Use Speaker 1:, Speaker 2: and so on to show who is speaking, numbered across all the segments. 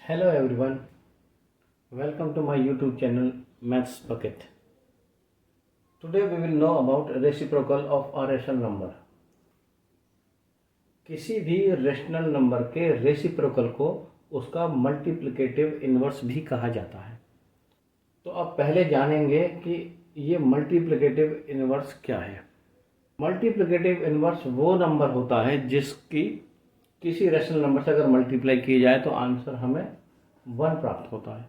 Speaker 1: Hello everyone, welcome to my YouTube channel Maths Bucket. Today we will know about reciprocal of a rational number. किसी भी rational number के reciprocal को उसका multiplicative inverse भी कहा जाता है। तो अब पहले जानेंगे कि ये मल्टीप्लिकेटिव इन्वर्स क्या है। मल्टीप्लिकेटिव इन्वर्स वो नंबर होता है जिसकी किसी रेशनल नंबर से अगर मल्टीप्लाई की जाए तो आंसर हमें 1 प्राप्त होता है।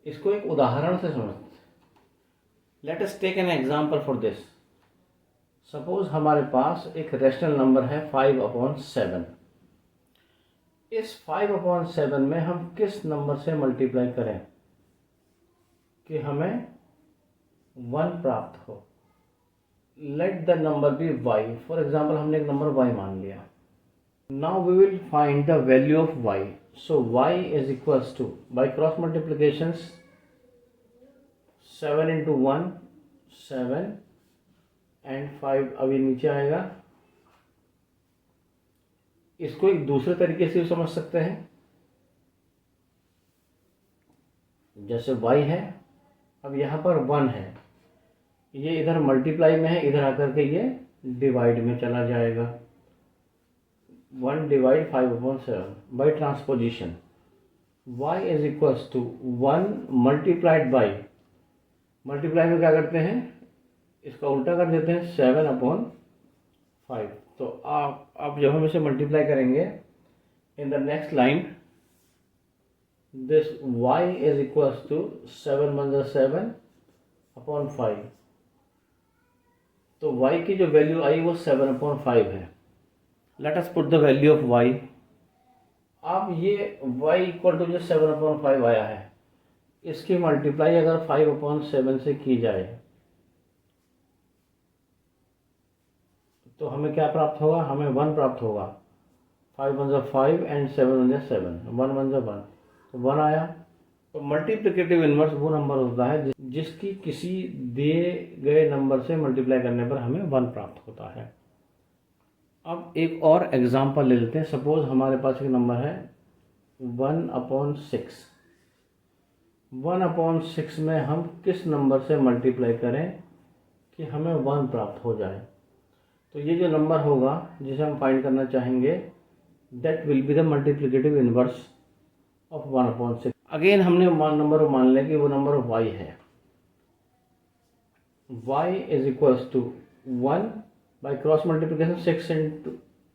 Speaker 1: इसको एक उदाहरण से समझते हैं। Let us take an example for this. Suppose हमारे पास एक रेशनल नंबर है 5/7। इस 5/7 में हम किस नंबर से मल्टीप्लाई करें कि हमें 1 प्राप्त हो। Let the number be y। For example हमने एक नंबर y मान लिया। Now we will find the value of y। So y is equals to, by cross multiplication, 7 × 1 7 and 5 अभी नीचे आएगा। इसको एक दूसरे तरीके से समझ सकते हैं। जैसे y है, अब यहाँ पर 1 है, ये इधर मल्टीप्लाई में है, इधर आकर के ये डिवाइड में चला जाएगा। 1 divide 5/7 by transposition. y is equals to 1 multiplied by, multiply में क्या करते हैं, इसका उल्टा कर देते हैं, 7/5। तो आप जब हम इसे मल्टीप्लाई करेंगे in the next line, this y is equals to 7 × 7/5। तो y की जो वैल्यू आई वो 7/5 है। Let us put the value of y। अब ये y इक्वल टू जो 7/5 आया है, इसकी मल्टीप्लाई अगर 5/7 से की जाए तो हमें क्या प्राप्त होगा, हमें 1 प्राप्त होगा। 5 × 5 एंड 7 × 7, 1 × 1, तो 1 आया। तो मल्टीप्लिकेटिव इन्वर्स वो नंबर होता है जिसकी किसी दिए गए नंबर से मल्टीप्लाई करने पर हमें 1 प्राप्त होता है। अब एक और एग्जांपल ले लेते हैं। सपोज हमारे पास एक नंबर है 1/6। 1/6 में हम किस नंबर से मल्टीप्लाई करें कि हमें 1 प्राप्त हो जाए। तो ये जो नंबर होगा जिसे हम फाइंड करना चाहेंगे, that will be the multiplicative inverse of 1/6। Again हमने नंबर को मान लिया कि वो नंबर y है। y is equals to 1 by cross multiplication, 6 ×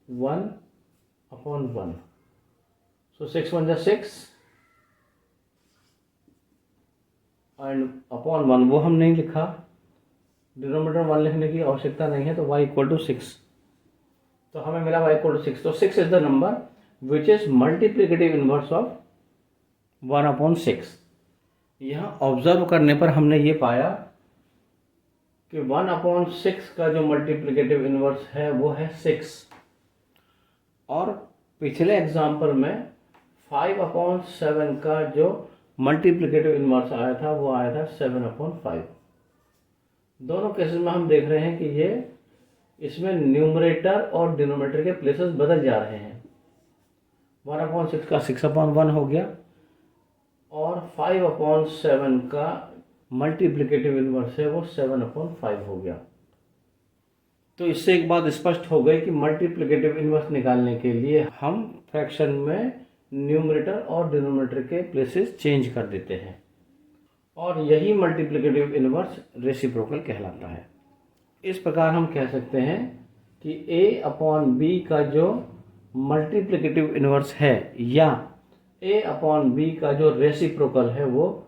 Speaker 1: 1/1। So 6 × 6 and upon 1 वो हम नहीं लिखा, डिनोमिनेटर 1 लिखने की आवश्यकता नहीं है, तो y इक्वल टू 6। तो हमें मिला y इक्वल टू 6। तो 6 is the number which is multiplicative inverse of 1/6। यहाँ ऑब्जर्व करने पर हमने ये पाया कि 1/6 का जो मल्टीप्लिकेटिव इन्वर्स है वो है 6, और पिछले एग्जाम्पल में 5/7 का जो मल्टीप्लिकेटिव इन्वर्स आया था वो आया था 7/5। दोनों केसेस में हम देख रहे हैं कि ये इसमें न्यूमरेटर और डिनोमिनेटर के प्लेसेस बदल जा रहे हैं। 1/6 का 6/1 हो गया, और 5/7 का मल्टीप्लिकेटिव इन्वर्स है वो 7/5 हो गया। तो इससे एक बात स्पष्ट हो गई कि मल्टीप्लिकेटिव इन्वर्स निकालने के लिए हम फ्रैक्शन में न्यूमरेटर और डिनोमिनेटर के प्लेसेस चेंज कर देते हैं, और यही मल्टीप्लिकेटिव इन्वर्स रेसिप्रोकल कहलाता है। इस प्रकार हम कह सकते हैं कि a/b का जो मल्टीप्लिकेटिव इन्वर्स है या a/b का जो रेसिप्रोकल है वो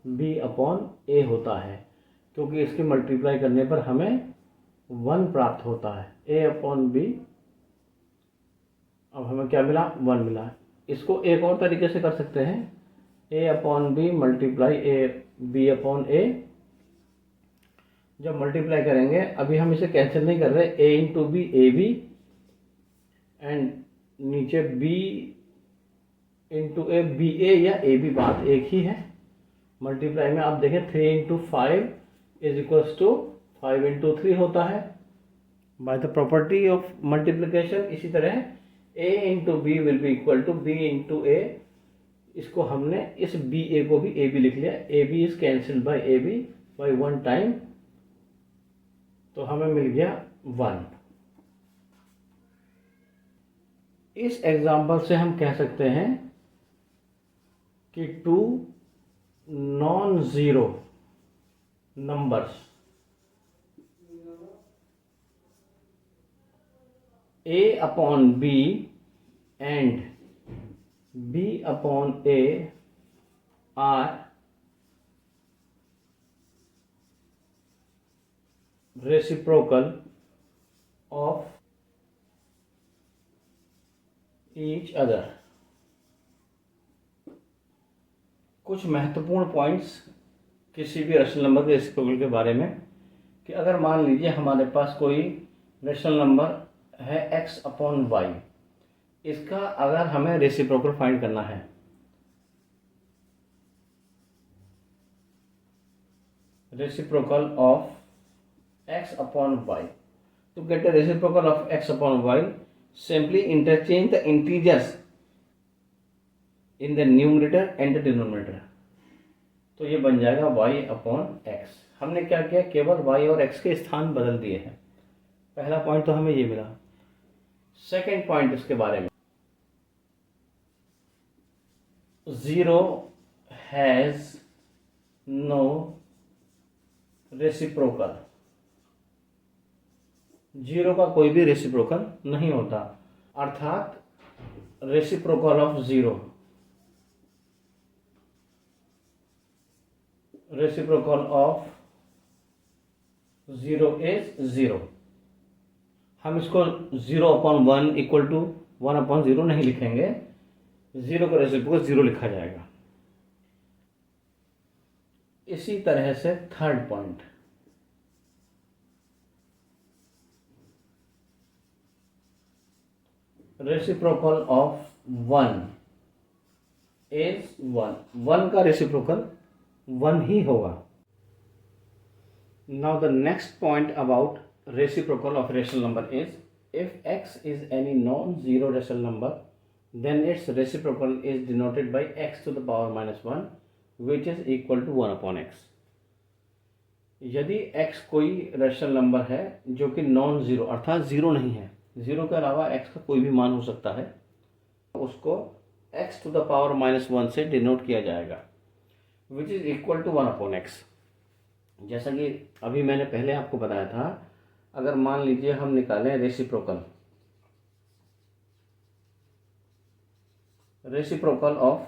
Speaker 1: b/a होता है, क्योंकि इसकी मल्टीप्लाई करने पर हमें 1 प्राप्त होता है। a/b, अब हमें क्या मिला, 1 मिला। इसको एक और तरीके से कर सकते हैं, a/b मल्टीप्लाई b/a। जब मल्टीप्लाई करेंगे, अभी हम इसे कैंसिल नहीं कर रहे, a × b ab, एंड नीचे b × a ba या ab, बात एक ही है। मल्टीप्लाई में आप देखें 3 × 5 इज इक्वल्स टू 5 × 3 होता है by the property of multiplication. इसी तरह a × b will be equal to b × a इसको हमने इस बी ए को भी ए बी लिख लिया, A B is cancelled by A B by 1 time, तो हमें मिल गया 1। इस एग्जाम्पल से हम कह सकते हैं कि 2 non zero numbers A upon B and B upon A are reciprocal of each other। कुछ महत्वपूर्ण पॉइंट्स किसी भी रेशनल नंबर के रेसिप्रोकल के बारे में, कि अगर मान लीजिए हमारे पास कोई रेशनल नंबर है x अपॉन वाई, इसका अगर हमें रेसिप्रोकल फाइंड करना है, reciprocal of x upon Y, to get the reciprocal of x upon y, simply interchange the integers in the numerator and the denominator। तो ये बन जाएगा y अपॉन x। हमने क्या किया, केवल y और x के स्थान बदल दिए हैं। पहला पॉइंट तो हमें ये मिला। सेकेंड पॉइंट इसके बारे में, 0 हैज नो रेसिप्रोकल, 0 का कोई भी रेसिप्रोकल नहीं होता, अर्थात reciprocal of 0, reciprocal of 0 is 0। हम इसको 0 अपॉन 1 इक्वल टू 1 अपॉन 0 नहीं लिखेंगे, 0 का रेसिप्रोकल 0 लिखा जाएगा। इसी तरह से third point, reciprocal of 1 is 1, 1 का रेसिप्रोकल 1 ही होगा। Now the next point about reciprocal of rational number is, if x is any non-zero rational number, then its reciprocal is denoted by x to the power minus 1, which is equal to 1 upon x। यदि x कोई rational number है जो कि non zero अर्थात zero नहीं है, zero के अलावा x का कोई भी मान हो सकता है, उसको x to the power minus 1 से डिनोट किया जाएगा, which is equal to 1 upon x। जैसा कि अभी मैंने पहले आपको बताया था, अगर मान लीजिए हम निकालें reciprocal of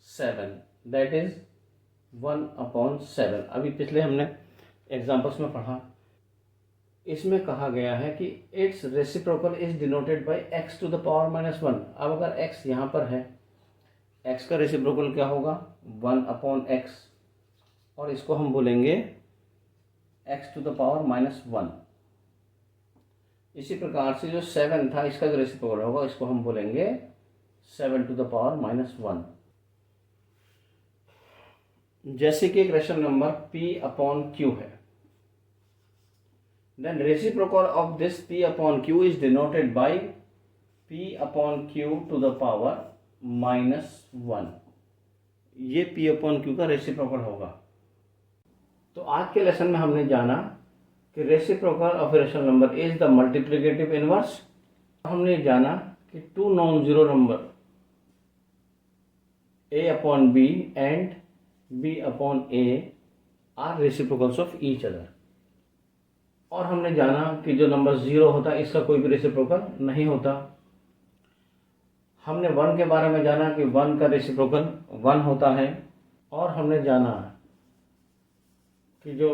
Speaker 1: 7, that is 1 upon 7। अभी पिछले हमने एग्जांपल्स में पढ़ा, इसमें कहा गया है कि it's reciprocal is denoted by x to the power minus 1। अब अगर x यहाँ पर है, x का रेसिप्रोकल क्या होगा, 1 अपॉन x, और इसको हम बोलेंगे x to the power minus 1। इसी प्रकार से जो 7 था, इसका जो रेसिप्रोकल होगा, इसको हम बोलेंगे 7 टू द पावर माइनस 1। जैसे कि एक rational number p upon q है, then reciprocal of this p upon q is denoted by p upon q to the power minus 1। ये p अपॉन q का रेसिप्रोकल होगा। तो आज के लेसन में हमने जाना कि reciprocal of rational number is the multiplicative inverse. हमने जाना कि 2 non zero number a upon b and b upon a are reciprocals of each other. और हमने जाना कि जो नंबर 0 होता है, इसका कोई भी रेसिप्रोकल नहीं होता। हमने 1 के बारे में जाना कि 1 का रेसिप्रोकल 1 होता है। और हमने जाना कि जो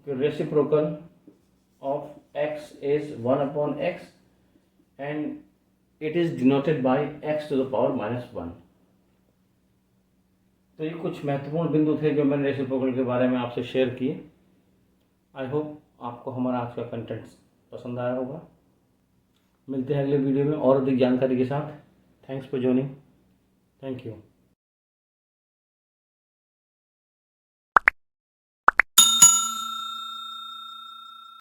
Speaker 1: reciprocal of x is 1 upon x and it is denoted by x to the power minus 1। तो ये कुछ महत्वपूर्ण बिंदु थे जो मैंने रेसिप्रोकल के बारे में आपसे शेयर किए। आई होप आपको हमारा आज का कंटेंट पसंद आया होगा। मिलते हैं अगले वीडियो में और अधिक जानकारी के साथ। Thanks for joining. Thank you.